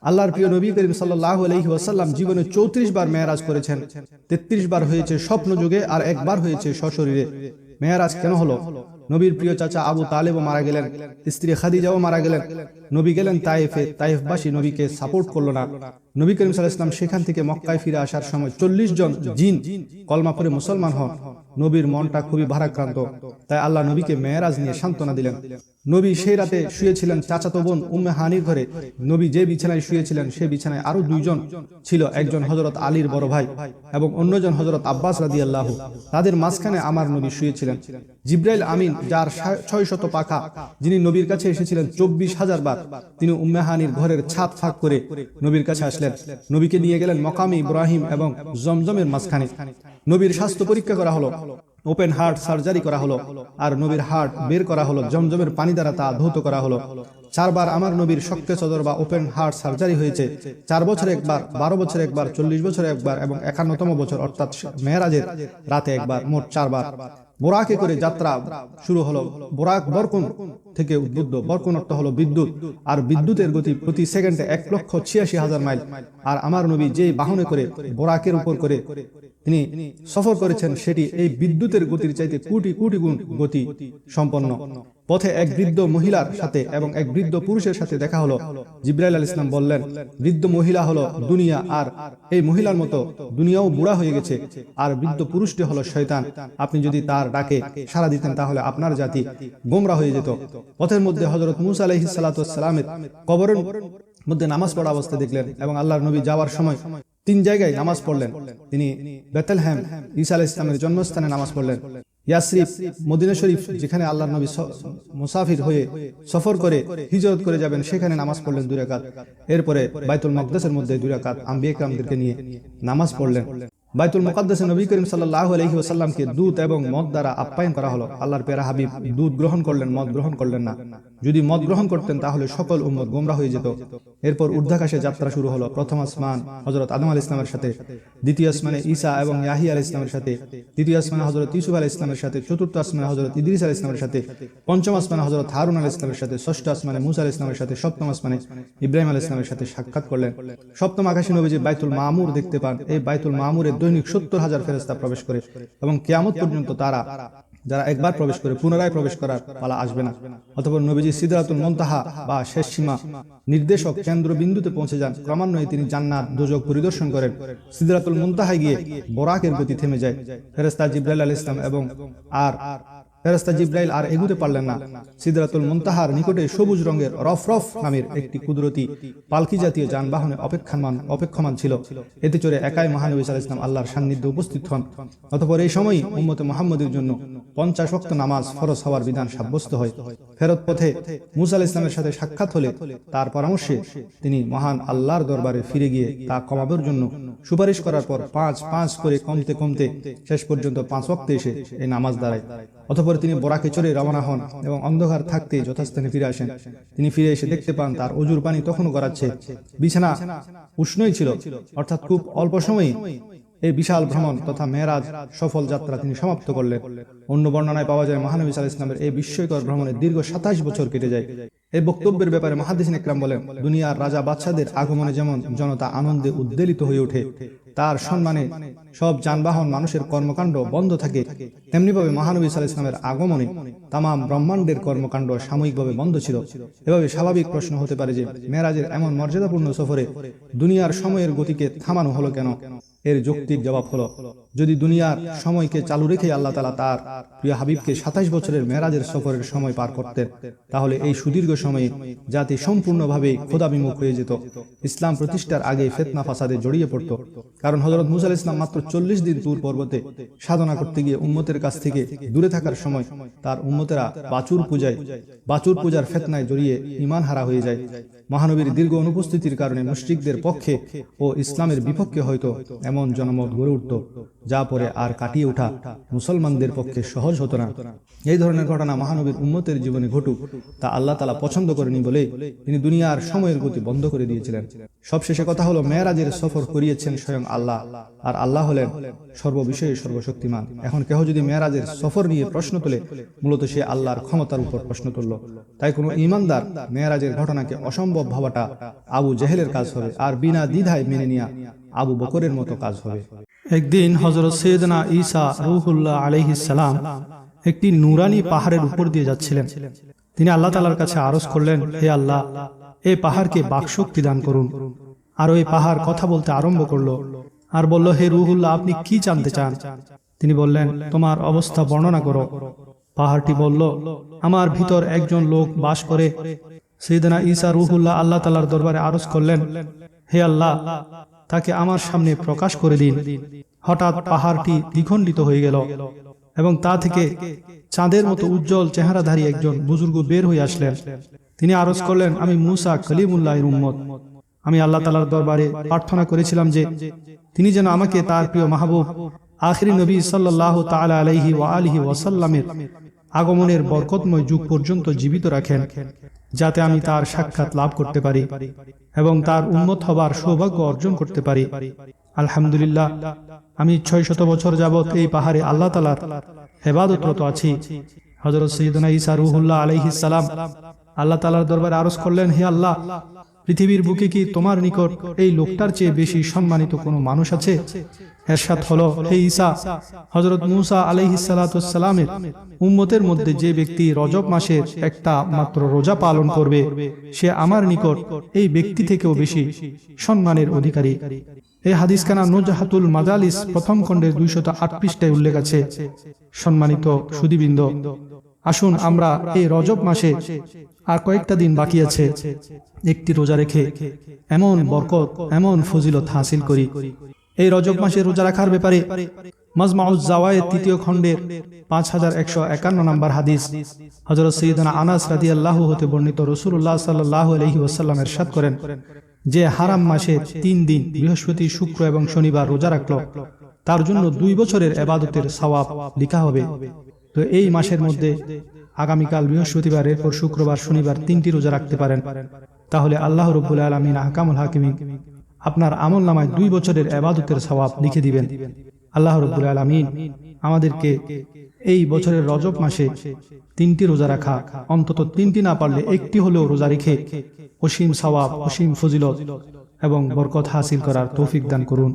আল্লাহর প্রিয় নবী করিম সাল্লাল্লাহু আলাইহি ওয়াসাল্লাম জীবনে 34 বার মেরাজ করেছেন। 33 বার হয়েছে স্বপ্ন যুগে, আর একবার হয়েছে সশরীরে। মেরাজ কেন হলো? নবীর প্রিয় চাচা আবু তালেবও মারা গেলেন, স্ত্রী খাদিজাও মারা গেলেন। নবী গেলেন তায়েফে, তায়েফবাসী নবীকে সাপোর্ট করলো না। নবী করিম সাল্লাল্লাহু আলাইহি ওয়াসাল্লাম সেখান থেকে মক্কায় ফিরে আসার সময় 40 জন জিন কলমা পড়ে মুসলমান হন। নবীর মনটা খুবই ভারাক্রান্ত, তাই আল্লাহ নবীকে মেরাজ নিয়ে সান্ত্বনা দিলেন। নবী সেই রাতে শুয়েছিলেন চাচাতো বোন উম্মে হানির ঘরে। নবী যে বিছানায় শুয়েছিলেন সে বিছানায় আরো দুইজন ছিল, একজন হযরত আলীর বড় ভাই এবং অন্যজন হযরত আব্বাস রাদিয়াল্লাহু। তাদের মাঝখানে আমার নবী শুয়েছিলেন। জিবরাইল আমিন, যার 600 পাখা, যিনি নবীর কাছে এসেছিলেন 24,000 বার, তিনি উম্মে হানির ঘরের ছাদ ফাঁক করে নবীর কাছে আসলেন। নবীকে নিয়ে গেলেন মকামে ইব্রাহিম এবং জমজমের মাঝখানে। নবীর স্বাস্থ্য পরীক্ষা করা হলো, ওপেন হার্ট সার্জারি করা হলো, আর নবীর হার্ট বের করা হলো, জমজমের পানি দ্বারা তা ধৌত করা হলো। 4 বার আমার নবীর শক্ত সদর বা ওপেন হার্ট সার্জারি হয়েছে। 4 বছরে একবার, 12 বছরে একবার, 40 বছরে একবার এবং 51তম বছর অর্থাৎ মেরাজের রাতে একবার, মোট 4 বার। বোরাকে করে যাত্রা শুরু হলো। বোরাক বরকুন থেকে উদ্বুদ্ধ। বরকুন অর্থ হলো বিদ্যুৎ, আর বিদ্যুতের গতি প্রতি সেকেন্ডে 1,86,000 মাইল। আর আমার নবী যেই বাহনে করে বোরাকের উপর করে তিনি সফর করেছেন, সেটি এই বিদ্যুতের গতির চাইতে কোটি কোটি গুণ গতি সম্পন্ন। পথে এক বৃদ্ধ মহিলার সাথে এবং এক বৃদ্ধ পুরুষের সাথে দেখা হলো। জিবরাইল আলাইহিস সালাম বললেন, বৃদ্ধ মহিলা হলো দুনিয়া, আর এই মহিলার মতো দুনিয়াও বুড়া হয়ে গেছে, আর বৃদ্ধ পুরুষটি হলো শয়তান। আপনি যদি তার ডাকে সাড়া দিতেন তাহলে আপনার জাতি গোমরা হয়ে যেত। পথের মধ্যে হযরত মুসা আলাইহিস সালাতু ওয়াস সালামের কবরের মধ্যে নামাজ পড়া অবস্থা দেখলেন, এবং আল্লাহর নবী যাওয়ার সময় 3 জায়গায় নামাজ পড়লেন। তিনি বেথলেহেম, ঈসা আলাইহিস সালামের জন্মস্থানে নামাজ পড়লেন। ইয়াসরিব, মদিনা শরীফ, যেখানে আল্লাহর নবী মুসাফির হয়ে সফর করে হিজরত করে যাবেন, সেখানে নামাজ পড়লেন 2 রাকাত। এরপরে বাইতুল মাকদাসের মধ্যে 2 রাকাত আম্বিয়া কিরামদেরকে নিয়ে নামাজ পড়লেন। বাইতুল মুকাদ্দাসে নবী করিম সাল্লাল্লাহু আলাইহি ওয়াসাল্লামকে দুধ এবং মদ দ্বারা আপ্যায়ন করা হলো। আল্লাহর প্যারা হাবিব দুধ গ্রহণ করলেন, মদ গ্রহণ করলেন না। যদি মদ গ্রহণ করতেন তাহলে সকল উম্মত গোমরা হয়ে যেত। এরপর ঊর্ধ্বাকাশে যাত্রা শুরু হলো। প্রথম আসমান হযরত আদম আলাইহিস সালামের সাথে, দ্বিতীয় আসমানে ঈসা এবং ইয়াহিয়া আলাইহিস সালামের সাথে, তৃতীয় আসমানে হযরত ইউসুফ আলাইহিস সালামের সাথে, চতুর্থ আসমানে হযরত ইদ্রিস আলাইহিস সালামের সাথে, পঞ্চম আসমানে হযরত হারুন আলাইহিস সালামের সাথে, ষষ্ঠ আসমানে মুসা আলাইহিস সালামের সাথে, সপ্তম আসমানে ইব্রাহিম আলাইহিস সালামের সাথে সাক্ষাৎ করলেন। সপ্তম আকাশে নবীজি বাইতুল মামুর দেখতে পান। এই বাইতুল মামুরে দৈনিক 70,000 ফেরেশতা প্রবেশ করে, এবং কিয়ামত পর্যন্ত যারা একবার প্রবেশ করে পুনরায় প্রবেশ করার পালা আসবে না। অতঃপর নবীজি সিদরাতুল মুনতাহা বা শেষ সীমা নির্দেশক কেন্দ্রবিন্দুতে পৌঁছে যান। ক্রমান্বয়ে তিনি জান্নাত দোজখ পরিদর্শন করেন। সিদরাতুল মুনতাহায় গিয়ে বোরাকের গতি থেমে যায়। ফেরেশতা জিবরাইল আলাইহিস সালাম ফেরেশতা জিবরাইল আর এগুতে পারলেন না। সিদরাতুল মুনতাহার নিকটে সবুজ রঙের রফরফ নামের একটি কুদরতি পালকি জাতীয় যানবাহনে অপেক্ষমান ছিল। এতে চড়ে একাই মহানবী সাল্লাল্লাহু আলাইহি ওয়াসাল্লাম আল্লাহর সান্নিধ্যে উপস্থিত হন। অতঃপর এই সময়ই উম্মতে মুহাম্মদের জন্য 50 ওয়াক্ত নামাজ ফরজ হওয়ার বিধান সাব্যস্ত হয়। ফেরত পথে মুসা আলাইহিস সালামের সাথে সাক্ষাৎ হলে তার পরামর্শে তিনি মহান আল্লাহর দরবারে ফিরে গিয়ে তা কমানোর জন্য সুপারিশ করার পর 5 করে কমতে কমতে শেষ পর্যন্ত 5 ওয়াক্তে এসে এই নামাজ দাঁড়ায়। অতঃপর তিনি বোরাকে চড়ে রওনা হন এবং অন্ধকার থাকতে যথাস্থানে ফিরে আসেন। তিনি ফিরে এসে দেখতে পান তার অজুর পানি তখনও গড়াচ্ছে, বিছানা উষ্ণই ছিল, অর্থাৎ খুব অল্প সময়ে এই বিশাল ভ্রমণ তথা মেরাজ সফল যাত্রা তিনি সমাপ্ত করলেন। অন্য বর্ণনায় পাওয়া যায় মহানবী সাল্লাল্লাহু আলাইহি ওয়াসাল্লামের এই বিস্ময়কর ভ্রমণে দীর্ঘ 27 বছর কেটে যায়। এই বক্তব্যের ব্যাপারে মুহাদ্দিসিন ইকরাম বলেন, দুনিয়ার রাজা বাদশাদের আগমনে যেমন জনতা আনন্দে উদ্বেলিত হয়ে ওঠে, তার সম্মানে সব যানবাহন মানুষের কর্মকাণ্ড বন্ধ থাকে, তেমনিভাবে মহানবী সাল্লাল্লাহু আলাইহি ওয়াসাল্লামের আগমনে তামাম ব্রহ্মাণ্ডের কর্মকাণ্ড সাময়িকভাবে বন্ধ ছিল। এভাবে স্বাভাবিক প্রশ্ন হতে পারে যে মেরাজের এমন মর্যাদাপূর্ণ সফরে দুনিয়ার সময়ের গতিকে থামানো হলো কেন? এর যৌক্তিক জবাব হলো, যদি দুনিয়ার সময়কে চালু রেখে আল্লাহ তাআলা তার প্রিয় হাবিবকে 27 বছরের মেরাজের সফরের সময় পার করতেন, তাহলে এই সুদীর্ঘ সময়ে জাতি সম্পূর্ণভাবে খোদাবিমুখ হয়ে যেত। ইসলাম প্রতিষ্ঠার আগে ফিতনা ফাসাদে জড়িয়ে পড়ত। কারণ হযরত মুসা আলাইহিস সালাম মাত্র 40 দিন তুর পর্বতে সাধনা করতে গিয়ে উম্মতের কাছ থেকে দূরে থাকার সময় তার উম্মতেরা বাছুর পূজার ফিতনায় জড়িয়ে ঈমান হারা হয়ে যায়। মহানবীর দীর্ঘ অনুপস্থিতির কারণে মুশরিকদের পক্ষে ও ইসলামের বিপক্ষে হয়তো এমন জনমত গড়ে উঠত, যা পরে আর কাটিয়ে ওঠা মুসলমানদের পক্ষে সহজ হতো না। এই ধরনের ঘটনা মহানবীর উম্মতের জীবনে ঘটুক, তা আল্লাহ তাআলা পছন্দ করেনি বলে তিনি দুনিয়ার সময়ের গতি বন্ধ করে দিয়েছিলেন। সবশেষে কথা হলো, মেরাজের সফর করিয়েছেন স্বয়ং আল্লাহ, আর আল্লাহ হলেন সর্ববিষয়ে সর্বশক্তিমান। এখন কেহ যদি মেরাজের সফর নিয়ে প্রশ্ন তোলে, মূলত সে আল্লাহর ক্ষমতার উপর প্রশ্ন তুলল। তাই কোনো ঈমানদার মেরাজের ঘটনাকে অসম্ভব ভাবাটা আবু জেহেলের কাজ হবে, আর বিনা দ্বিধায় মেনে নেওয়া আবু বকরের মতো কাজ হবে। একদিন হযরত সৈয়দনা ঈসা রূহুল্লাহ আলাইহিস সালাম একটি নুরানি পাহাড়ের উপর দিয়ে যাচ্ছিলেন। তিনি আল্লাহ তাআলার কাছে আরজ করলেন, হে আল্লাহ, এই পাহাড়কে বাকশক্তি দান করুন। আর ওই পাহাড় কথা বলতে আরম্ভ করলো আর বলল, হে রূহুল্লাহ, আপনি কি জানতে চান? তিনি বললেন, তোমার অবস্থা বর্ণনা করো। পাহাড়টি বলল, আমার ভিতর একজন লোক বাস করে। সৈয়দনা ঈসা রূহুল্লাহ আল্লাহ তাআলার দরবারে আরজ করলেন, হে আল্লাহ, তাকে আমার সামনে প্রকাশ করে দিন। হঠাৎ পাহাড়টি দ্বিখণ্ডিত হয়ে গেল এবং তা থেকে চাঁদের মতো উজ্জ্বল চেহারাধারী একজন বুজুর্গ বের হয়ে আসলেন। তিনি আরজ করলেন, আমি মুসা কলিমুল্লাহর উম্মত। আমি আল্লাহ তাআলার দরবারে প্রার্থনা করেছিলাম যে তিনি যেন আমাকে তার প্রিয় মাহবুব আখিরি নবী সাল্লাল্লাহু তাআলা আলাইহি ওয়া আলিহি ওয়াসাল্লামের আগমনের বরকতময় যুগ পর্যন্ত জীবিত রাখেন, যাতে আমি তার সাক্ষাৎ লাভ করতে পারি এবং তার উম্মত হবার সৌভাগ্য অর্জন করতে পারি। আলহামদুলিল্লাহ, আমি 600 বছর যাবত এই পাহাড়ে আল্লাহ তাআলার ইবাদতরত আছি। হযরত সাইয়্যিদুনা ঈসা রূহুল্লাহ আলাইহিস সালাম আল্লাহ তাআলার দরবারে আরজ করলেন, হে আল্লাহ, পৃথিবীর বুকে কি তোমার নিকট এই লোকটার চেয়ে বেশি সম্মানিত কোনো মানুষ আছে? এরশাদ হলো, হে ঈসা, হযরত মূসা আলাইহিস সালাতুস সালামের উম্মতের মধ্যে যে ব্যক্তি রজব মাসের একটা মাত্র রোজা পালন করবে, সে আমার নিকট এই ব্যক্তি থেকেও বেশি সম্মানের অধিকারী। এই হাদিসখানা নুজহাতুল মাজালিস প্রথম খণ্ডের 208 পৃষ্ঠায় উল্লেখ আছে। সম্মানিত সুধীবৃন্দ, আসুন আমরা এই রজব মাসে আর কয়েকটা দিন বাকি আছে, একটি রোজা রেখে এমন বরকত, এমন ফজিলত হাসিল করি। এই রজব মাসে রোজা রাখার ব্যাপারে মাজমাউজ জাওয়ায়েদ 3য় খণ্ডের 5151 নম্বর হাদিস হযরত সাইয়্যিদনা আনাস রাদিয়াল্লাহু হতে বর্ণিত, রাসূলুল্লাহ সাল্লাল্লাহু আলাইহি ওয়াসাল্লাম ইরশাদ করেন, যে হারাম মাসে 3 দিন বৃহস্পতি, শুক্র এবং শনিবার রোজা রাখলো, তার জন্য 2 বছরের ইবাদতের সওয়াব লেখা হবে। তো এই মাসের মধ্যে আগামীকাল বৃহস্পতিবার, এরপর শুক্রবার, শনিবার 3টি রোজা রাখতে পারেন, তাহলে আল্লাহ রাব্বুল আলামিন আহকামুল হাকিমিন আপনার আমলনামায় 2 বছরের ইবাদতের সওয়াব লিখে দিবেন। আল্লাহ রাব্বুল আলামিন আমাদেরকে এই বছরের রজব মাসে 3টি রোজা রাখা, অন্তত 3টি না পারলে একটি হলেও রোজা রেখে অসীম সওয়াব, অসীম ফজিলত এবং বরকত হাসিল করার তৌফিক দান করুন।